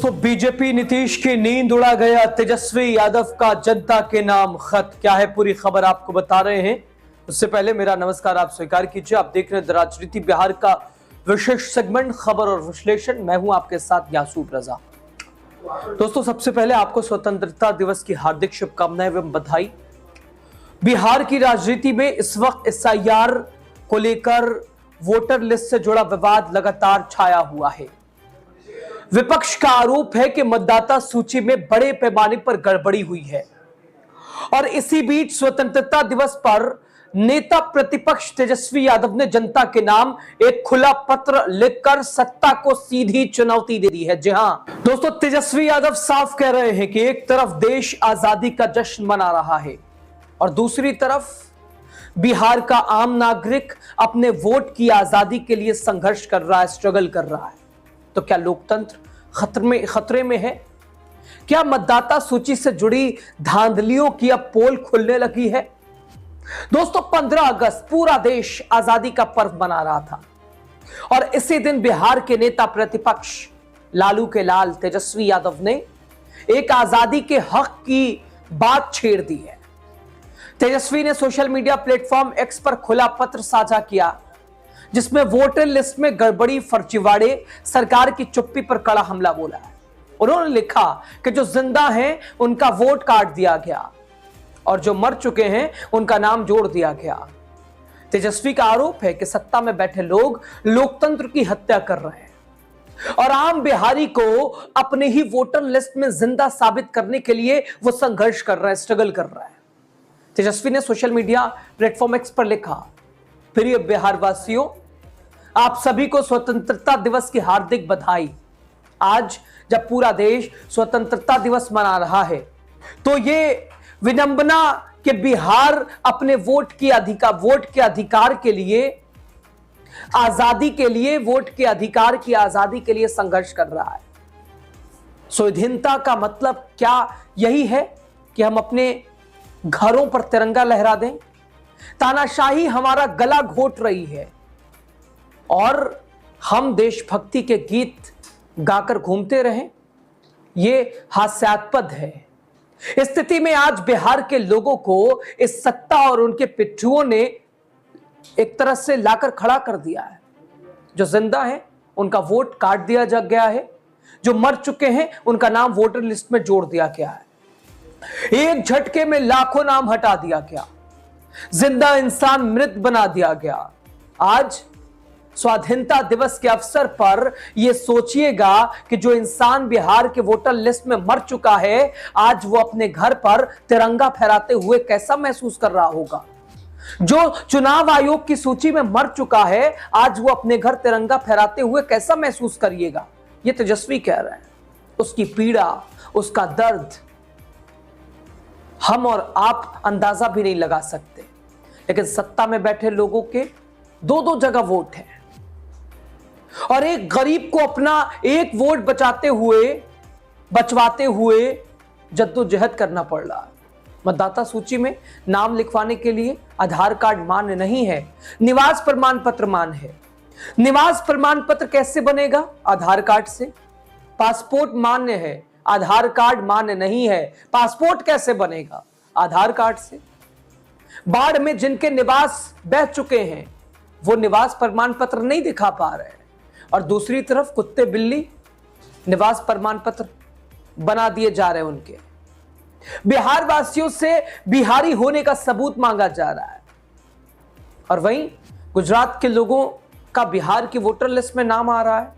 दोस्तों, बीजेपी नीतीश की नींद उड़ा गया तेजस्वी यादव का जनता के नाम खत। क्या है पूरी खबर आपको बता रहे हैं। उससे पहले मेरा नमस्कार आप स्वीकार कीजिए। आप देख रहे हैं राजनीति बिहार का विशेष सेगमेंट खबर और विश्लेषण। मैं हूं आपके साथ यासूब रजा। दोस्तों, सबसे पहले आपको स्वतंत्रता दिवस की हार्दिक शुभकामनाएं एवं बधाई। बिहार की राजनीति में इस वक्त एसआईआर को लेकर वोटर लिस्ट से जुड़ा विवाद लगातार छाया हुआ है। विपक्ष का आरोप है कि मतदाता सूची में बड़े पैमाने पर गड़बड़ी हुई है और इसी बीच स्वतंत्रता दिवस पर नेता प्रतिपक्ष तेजस्वी यादव ने जनता के नाम एक खुला पत्र लिखकर सत्ता को सीधी चुनौती दे दी है। जी हां दोस्तों, तेजस्वी यादव साफ कह रहे हैं कि एक तरफ देश आजादी का जश्न मना रहा है और दूसरी तरफ बिहार का आम नागरिक अपने वोट की आजादी के लिए संघर्ष कर रहा है, स्ट्रगल कर रहा है। तो क्या लोकतंत्र खतरे में है? क्या मतदाता सूची से जुड़ी धांधलियों की अब पोल खुलने लगी है? दोस्तों, 15 अगस्त पूरा देश आजादी का पर्व मना रहा था और इसी दिन बिहार के नेता प्रतिपक्ष लालू के लाल तेजस्वी यादव ने एक आजादी के हक की बात छेड़ दी है। तेजस्वी ने सोशल मीडिया प्लेटफॉर्म एक्स पर खुला पत्र साझा किया जिसमें वोटर लिस्ट में गड़बड़ी, फर्जीवाड़े, सरकार की चुप्पी पर कड़ा हमला बोला है। उन्होंने लिखा कि जो जिंदा हैं उनका वोट काट दिया गया और जो मर चुके हैं उनका नाम जोड़ दिया गया। तेजस्वी का आरोप है कि सत्ता में बैठे लोग लोकतंत्र की हत्या कर रहे हैं और आम बिहारी को अपने ही वोटर लिस्ट में जिंदा साबित करने के लिए वो संघर्ष कर रहा है, स्ट्रगल कर रहा है। तेजस्वी ने सोशल मीडिया प्लेटफॉर्म एक्स पर लिखा, प्रिय बिहार वासियों, आप सभी को स्वतंत्रता दिवस की हार्दिक बधाई। आज जब पूरा देश स्वतंत्रता दिवस मना रहा है तो ये विडंबना कि बिहार अपने वोट के अधिकार के लिए, आजादी के लिए, वोट के अधिकार की आजादी के लिए संघर्ष कर रहा है। स्वाधीनता का मतलब क्या यही है कि हम अपने घरों पर तिरंगा लहरा दें? तानाशाही हमारा गला घोट रही है और हम देशभक्ति के गीत गाकर घूमते रहें? ये हास्यास्पद है। इस स्थिति में आज बिहार के लोगों को इस सत्ता और उनके पिट्ठुओं ने एक तरह से लाकर खड़ा कर दिया है। जो जिंदा है उनका वोट काट दिया जा गया है, जो मर चुके हैं उनका नाम वोटर लिस्ट में जोड़ दिया गया है। एक झटके में लाखों नाम हटा दिया गया, जिंदा इंसान मृत बना दिया गया। आज स्वाधीनता दिवस के अवसर पर यह सोचिएगा कि जो इंसान बिहार के वोटर लिस्ट में मर चुका है, आज वो अपने घर पर तिरंगा फहराते हुए कैसा महसूस कर रहा होगा। जो चुनाव आयोग की सूची में मर चुका है, आज वो अपने घर तिरंगा फहराते हुए कैसा महसूस करिएगा। ये तेजस्वी कह रहे हैं। उसकी पीड़ा, उसका दर्द हम और आप अंदाजा भी नहीं लगा सकते। लेकिन सत्ता में बैठे लोगों के दो जगह वोट है और एक गरीब को अपना एक वोट बचवाते हुए जद्दोजहद करना पड़ रहा है। मतदाता सूची में नाम लिखवाने के लिए आधार कार्ड मान्य नहीं है, निवास प्रमाण पत्र मान्य है। निवास प्रमाण पत्र कैसे बनेगा? आधार कार्ड से। पासपोर्ट मान्य है, आधार कार्ड मान्य नहीं है। पासपोर्ट कैसे बनेगा? आधार कार्ड से। बाढ़ में जिनके निवास बह चुके हैं वो निवास प्रमाण पत्र नहीं दिखा पा रहे हैं और दूसरी तरफ कुत्ते बिल्ली निवास प्रमाण पत्र बना दिए जा रहे हैं उनके। बिहार वासियों से बिहारी होने का सबूत मांगा जा रहा है और वहीं गुजरात के लोगों का बिहार की वोटर लिस्ट में नाम आ रहा है।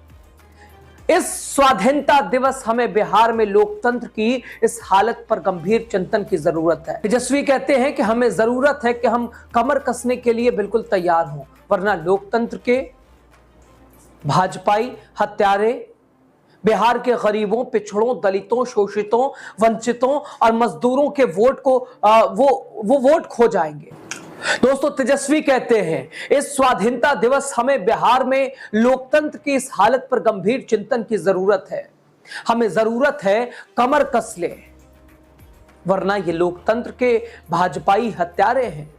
इस स्वाधीनता दिवस हमें बिहार में लोकतंत्र की इस हालत पर गंभीर चिंतन की जरूरत है। तेजस्वी कहते हैं कि हमें जरूरत है कि हम कमर कसने के लिए बिल्कुल तैयार हों, वरना लोकतंत्र के भाजपाई हत्यारे बिहार के गरीबों, पिछड़ों, दलितों, शोषितों, वंचितों और मजदूरों के वोट को वो वोट खो जाएंगे। दोस्तों, तेजस्वी कहते हैं इस स्वाधीनता दिवस हमें बिहार में लोकतंत्र की इस हालत पर गंभीर चिंतन की जरूरत है। हमें जरूरत है कमर कस ले, वरना ये लोकतंत्र के भाजपाई हत्यारे हैं।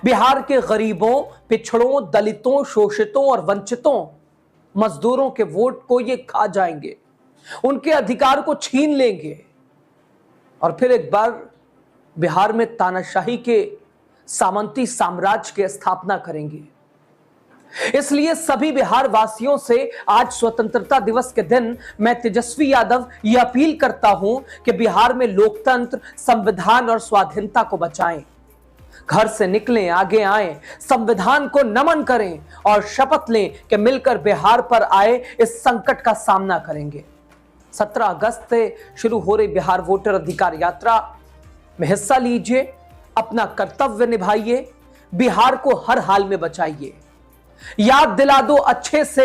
बिहार के गरीबों, पिछड़ों, दलितों, शोषितों और वंचितों, मजदूरों के वोट को ये खा जाएंगे। उनके अधिकार को छीन लेंगे और फिर एक बार बिहार में तानाशाही के सामंती साम्राज्य की स्थापना करेंगे। इसलिए सभी बिहार वासियों से आज स्वतंत्रता दिवस के दिन मैं तेजस्वी यादव यह अपील करता हूं कि बिहार में लोकतंत्र, संविधान और स्वाधीनता को बचाएं। घर से निकलें, आगे आएं, संविधान को नमन करें और शपथ लें कि मिलकर बिहार पर आए इस संकट का सामना करेंगे। 17 अगस्त से शुरू हो रही बिहार वोटर अधिकार यात्रा में हिस्सा लीजिए, अपना कर्तव्य निभाइए, बिहार को हर हाल में बचाइए। याद दिला दो अच्छे से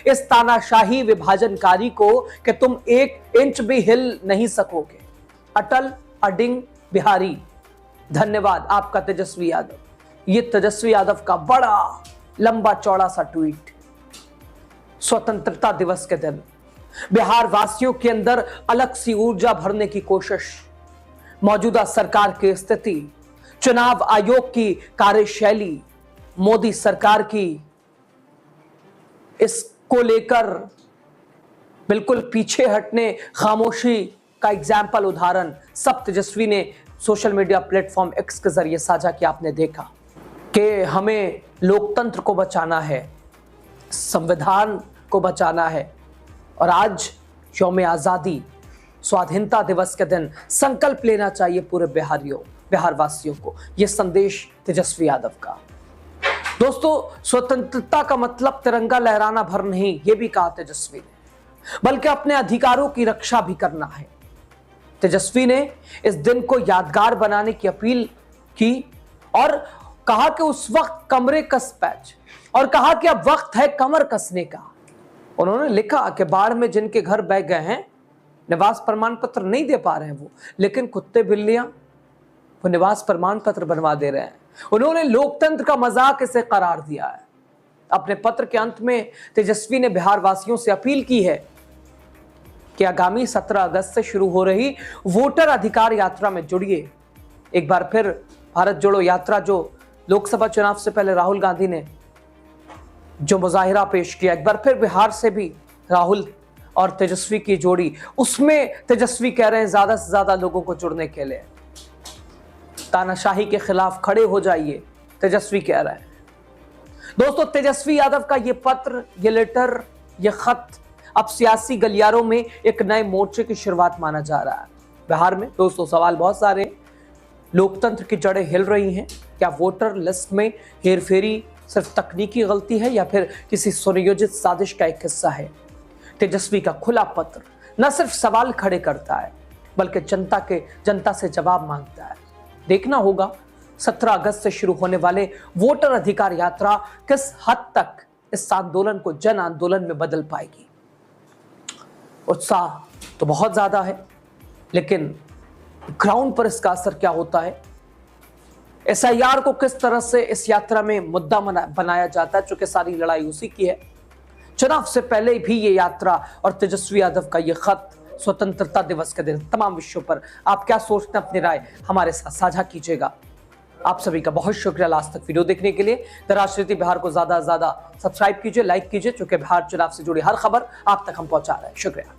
इस तानाशाही विभाजनकारी को कि तुम 1 इंच भी हिल नहीं सकोगे। अटल अडिंग बिहारी। धन्यवाद आपका तेजस्वी यादव। ये तेजस्वी यादव का बड़ा लंबा चौड़ा सा ट्वीट स्वतंत्रता दिवस के दिन। बिहार वासियों के अंदर अलग सी ऊर्जा भरने की कोशिश, मौजूदा सरकार की स्थिति, चुनाव आयोग की कार्यशैली, मोदी सरकार की इसको लेकर बिल्कुल पीछे हटने, खामोशी का एग्जाम्पल, उदाहरण सब तेजस्वी ने सोशल मीडिया प्लेटफॉर्म एक्स के जरिए साझा किया। आपने देखा कि हमें लोकतंत्र को बचाना है, संविधान को बचाना है और आज यौम आज़ादी, स्वाधीनता दिवस के दिन संकल्प लेना चाहिए पूरे बिहार वासियों को। यह संदेश तेजस्वी यादव का। दोस्तों, स्वतंत्रता का मतलब तिरंगा लहराना भर नहीं, यह भी कहा तेजस्वी ने, बल्कि अपने अधिकारों की रक्षा भी करना है। तेजस्वी ने इस दिन को यादगार बनाने की अपील की और कहा कि उस वक्त कमरे कस पैच, और कहा कि अब वक्त है कमर कसने का। उन्होंने लिखा कि बाढ़ में जिनके घर बह गए हैं, निवास प्रमाण पत्र नहीं दे पा रहे हैं वो, लेकिन कुत्ते बिल्लियां वो निवास प्रमाण पत्र बनवा दे रहे हैं। उन्होंने लोकतंत्र का मजाक इसे करार दिया है। अपने पत्र के अंत में तेजस्वी ने बिहार वासियों से अपील की है कि आगामी 17 अगस्त से शुरू हो रही वोटर अधिकार यात्रा में जुड़िए। एक बार फिर भारत जोड़ो यात्रा, जो लोकसभा चुनाव से पहले राहुल गांधी ने जो मुजाहिरा पेश किया, एक बार फिर बिहार से भी राहुल और तेजस्वी की जोड़ी, उसमें तेजस्वी कह रहे हैं ज्यादा से ज्यादा लोगों को जुड़ने के लिए तानाशाही के खिलाफ खड़े हो जाइए, तेजस्वी कह रहे हैं। दोस्तों, तेजस्वी यादव का ये पत्र, ये लेटर, ये खत अब सियासी गलियारों में एक नए मोर्चे की शुरुआत माना जा रहा है। बिहार में दोस्तों सवाल बहुत सारे, लोकतंत्र की जड़ें हिल रही हैं। क्या वोटर लिस्ट में हेरफेरी सिर्फ तकनीकी गलती है या फिर किसी सुनियोजित साजिश का एक हिस्सा है? तेजस्वी का खुला पत्र न सिर्फ सवाल खड़े करता है बल्कि जनता से जवाब मांगता है। देखना होगा 17 अगस्त से शुरू होने वाले वोटर अधिकार यात्रा किस हद तक इस आंदोलन को जन आंदोलन में बदल पाएगी। उत्साह तो बहुत ज्यादा है, लेकिन ग्राउंड पर इसका असर क्या होता है, SIR को किस तरह से इस यात्रा में मुद्दा बनाया जाता है, चूंकि सारी लड़ाई उसी की है। चुनाव से पहले भी ये यात्रा और तेजस्वी यादव का ये खत स्वतंत्रता दिवस के दिन तमाम विषयों पर आप क्या सोचते हैं, अपनी राय हमारे साथ साझा कीजिएगा। आप सभी का बहुत शुक्रिया लास्ट तक वीडियो देखने के लिए। द राजनीति बिहार को ज्यादा से ज्यादा सब्सक्राइब कीजिए, लाइक कीजिए, चूंकि बिहार चुनाव से जुड़ी हर खबर आप तक हम पहुंचा रहे हैं। शुक्रिया।